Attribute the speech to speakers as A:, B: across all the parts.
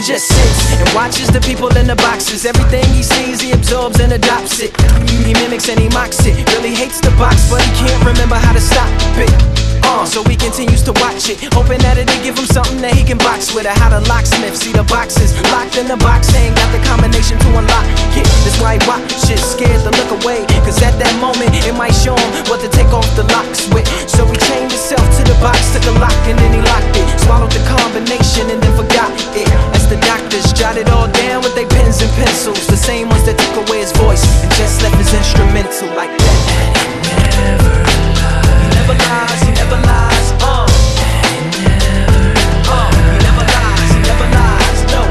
A: just sits and watches the people in the boxes. Everything he sees, he absorbs and adopts it. He mimics and he mocks it. Really hates the box, but he can't remember how to stop it. So he continues to watch it, hoping that it'll give him something that he can box with. Or how the locksmith see the boxes locked in the box, ain't got the combination to unlock it. That's why he watches, scared to look away, cause at that moment it might show him what to take off the locks with. So he chained himself to the box, took a lock and then he locked it. Swallowed the combination and then forgot it. As the doctors jotted all down with their pens and pencils, the same ones that took away his voice and just left his instrumental like that. He never lies, he never lies, He never lies, he never lies, no.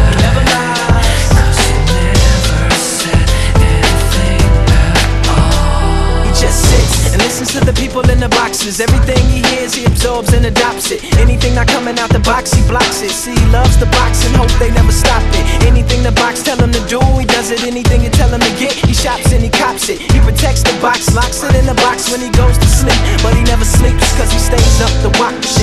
A: He never lies, 'cause he never said anything at all. He just sits and listens to the people in the boxes. Everything he hears, he absorbs and adopts it. Anything not coming out the box, he blocks it. See, he loves the box and hope they never stop it. Anything the box tell him to do, he does it. Anything you tell him to get, he shops and he cops it. He protects the box, locks it in the box when he goes to sleep. But he never sleeps, cause he stays up to watch it.